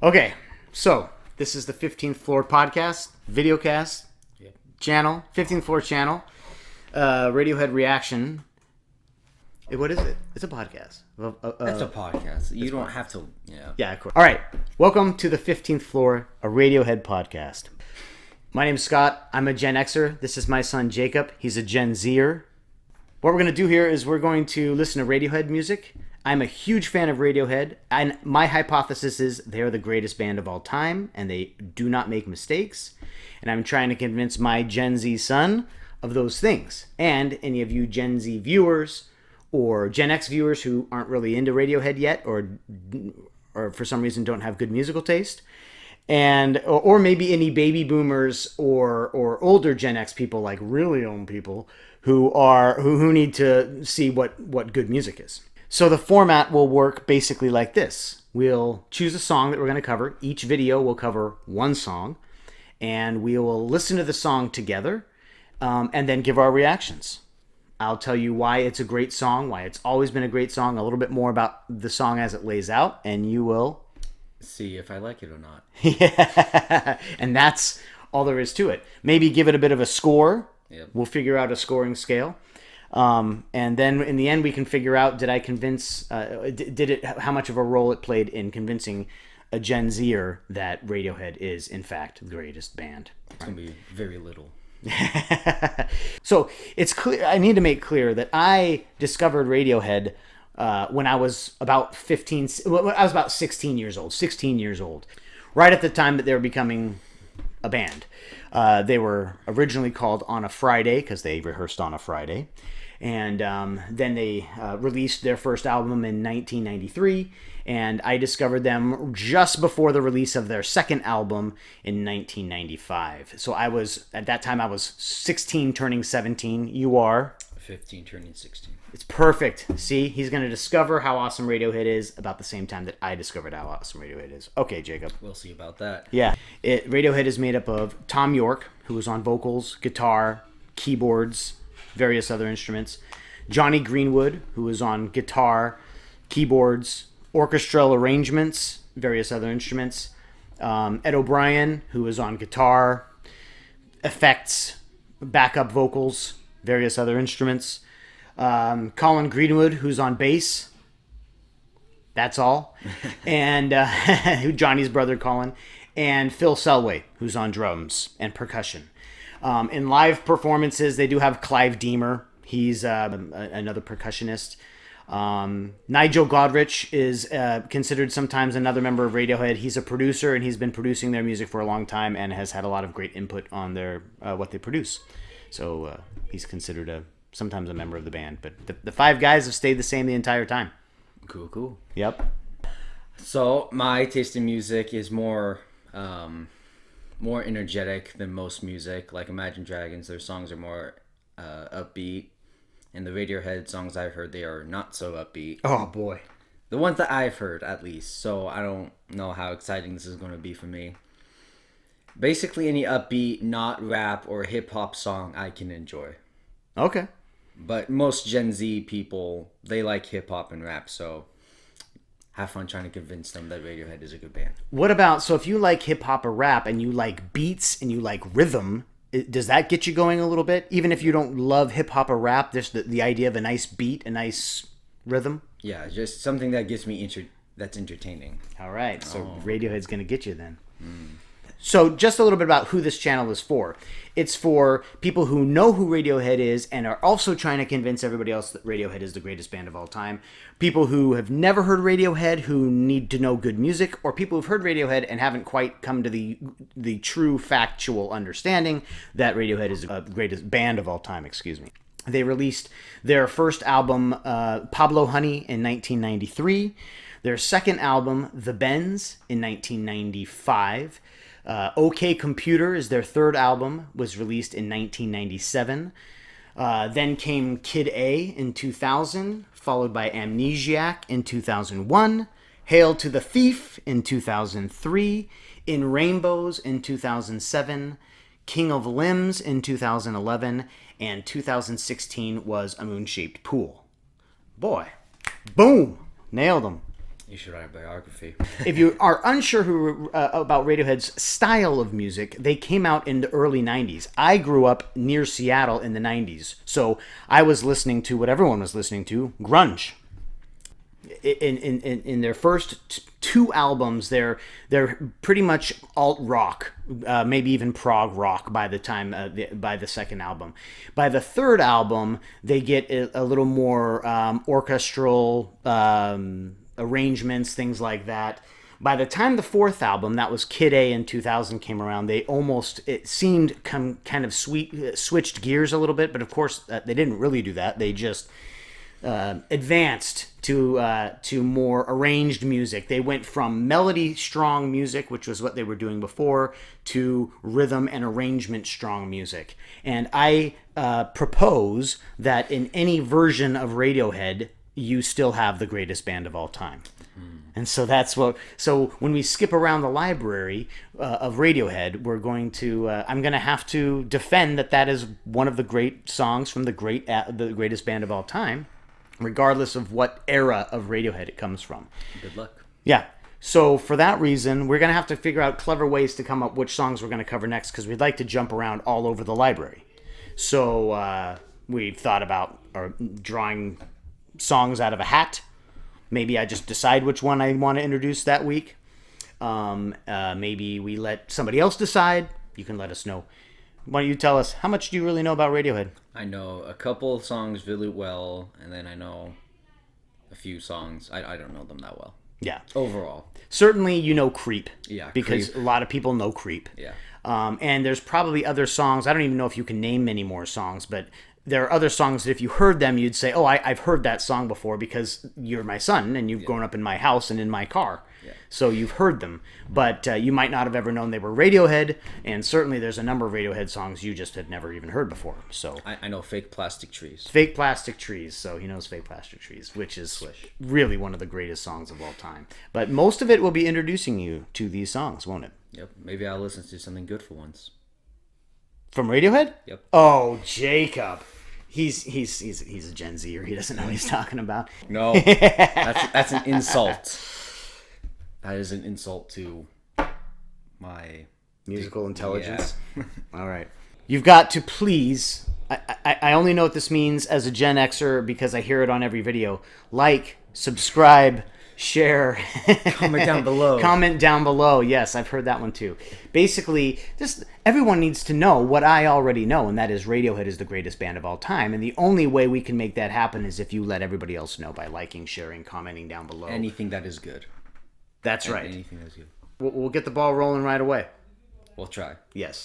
Okay, so this is the 15th Floor podcast, videocast channel, 15th Floor channel, Radiohead reaction. What is it? It's a podcast. That's a podcast. You don't have to, Yeah, of course. All right, welcome to the 15th Floor, a Radiohead podcast. My name's Scott. I'm a Gen Xer. This is my son Jacob. He's a Gen Zer. What we're going to do here is we're going to listen to Radiohead music. I'm a huge fan of Radiohead, and my hypothesis is they're the greatest band of all time, and they do not make mistakes. And I'm trying to convince my Gen Z son of those things. And any of you Gen Z viewers or Gen X viewers who aren't really into Radiohead yet, or for some reason don't have good musical taste, and or maybe any baby boomers or older Gen X people, like really old people who need to see what good music is. So the format will work basically like this. We'll choose a song that we're going to cover. Each video will cover one song, and we will listen to the song together, and then give our reactions. I'll tell you why it's a great song, why it's always been a great song, a little bit more about the song as it lays out, and you will see if I like it or not. Yeah, and that's all there is to it. Maybe give it a bit of a score. Yep. We'll figure out a scoring scale. And then in the end, we can figure out, did I convince, how much of a role it played in convincing a Gen Zer that Radiohead is, in fact, the greatest band. It's going to be very little. So it's clear. I need to make clear that I discovered Radiohead when I was about 15. I was about 16 years old. 16 years old, right at the time that they were becoming a band. They were originally called On a Friday because they rehearsed on a Friday, and then they released their first album in 1993. And I discovered them just before the release of their second album in 1995. So at that time I was 16 turning 17. You are 15 turning 16. It's perfect. See, he's going to discover how awesome Radiohead is about the same time that I discovered how awesome Radiohead is. Okay, Jacob. We'll see about that. Yeah. Radiohead is made up of Tom York, who was on vocals, guitar, keyboards, various other instruments. Johnny Greenwood, who was on guitar, keyboards, orchestral arrangements, various other instruments. Ed O'Brien, who was on guitar, effects, backup vocals, various other instruments. Colin Greenwood, who's on bass. That's all. And Johnny's brother, Colin. And Phil Selway, who's on drums and percussion. In live performances, they do have Clive Deemer. He's another percussionist. Nigel Godrich is considered sometimes another member of Radiohead. He's a producer, and he's been producing their music for a long time and has had a lot of great input on their what they produce. So he's considered sometimes a member of the band. But the five guys have stayed the same the entire time. Cool. Yep. So my taste in music is more energetic than most music. Like Imagine Dragons, their songs are more upbeat. And the Radiohead songs I've heard, they are not so upbeat. Oh, boy. The ones that I've heard, at least. So I don't know how exciting this is going to be for me. Basically, any upbeat, not rap or hip-hop song I can enjoy. Okay. But most Gen Z people, they like hip-hop and rap, so have fun trying to convince them that Radiohead is a good band. What about, so if you like hip-hop or rap and you like beats and you like rhythm, does that get you going a little bit? Even if you don't love hip-hop or rap, there's the idea of a nice beat, a nice rhythm? Yeah, just something that gets me that's entertaining. All right, so Radiohead's going to get you then. So just a little bit about who this channel is for. It's for people who know who Radiohead is and are also trying to convince everybody else that Radiohead is the greatest band of all time. People who have never heard Radiohead, who need to know good music, or people who've heard Radiohead and haven't quite come to the true factual understanding that Radiohead is the greatest band of all time. They released their first album, Pablo Honey, in 1993. Their second album, The Bends, in 1995. OK Computer is their third album, was released in 1997. Then came Kid A in 2000, followed by Amnesiac in 2001, Hail to the Thief in 2003, In Rainbows in 2007, King of Limbs in 2011, and 2016 was A Moon-Shaped Pool. Boy, boom, nailed them. You should write a biography. If you are unsure about Radiohead's style of music, they came out in the early 90s. I grew up near Seattle in the 90s, so I was listening to what everyone was listening to, grunge. In their first two albums, they're pretty much alt rock, maybe even prog rock by the second album. By the third album, they get a little more orchestral arrangements, things like that. By the time the fourth album, that was Kid A in 2000, came around, it seemed kind of switched gears a little bit, but of course they didn't really do that. They just advanced to more arranged music. They went from melody strong music, which was what they were doing before, to rhythm and arrangement strong music. And I propose that in any version of Radiohead, you still have the greatest band of all time. And so so when we skip around the library of Radiohead, I'm going to have to defend that is one of the great songs from the greatest band of all time, regardless of what era of Radiohead it comes from. Good luck. Yeah. So for that reason, we're going to have to figure out clever ways to come up which songs we're going to cover next, because we'd like to jump around all over the library. So we've thought about drawing songs out of a hat. Maybe I just decide which one I want to introduce that week. Maybe we let somebody else decide. You can let us know. Why don't you tell us, how much do you really know about Radiohead? I know a couple songs really well, and then I know a few songs. I don't know them that well. Yeah. Overall. Certainly you know Creep. Yeah, because Creep. A lot of people know Creep. Yeah. And there's probably other songs. I don't even know if you can name many more songs, but there are other songs that if you heard them, you'd say, oh, I've heard that song before because you're my son and you've grown up in my house and in my car. Yeah. So you've heard them. But you might not have ever known they were Radiohead, and certainly there's a number of Radiohead songs you just had never even heard before. So I know Fake Plastic Trees. Fake Plastic Trees. So he knows Fake Plastic Trees, which is really one of the greatest songs of all time. But most of it will be introducing you to these songs, won't it? Yep. Maybe I'll listen to something good for once. From Radiohead? Yep. Oh, Jacob. He's a Gen Zer. He doesn't know what he's talking about. No, that's an insult. That is an insult to my musical intelligence. Yeah. All right. You've got to please. I only know what this means as a Gen Xer because I hear it on every video. Like, subscribe, share, comment down below. Comment down below. Yes, I've heard that one too. Basically, just everyone needs to know what I already know, and that is Radiohead is the greatest band of all time. And the only way we can make that happen is if you let everybody else know by liking, sharing, commenting down below. Anything that is good. That's right. Anything that is good. We'll get the ball rolling right away. We'll try. Yes.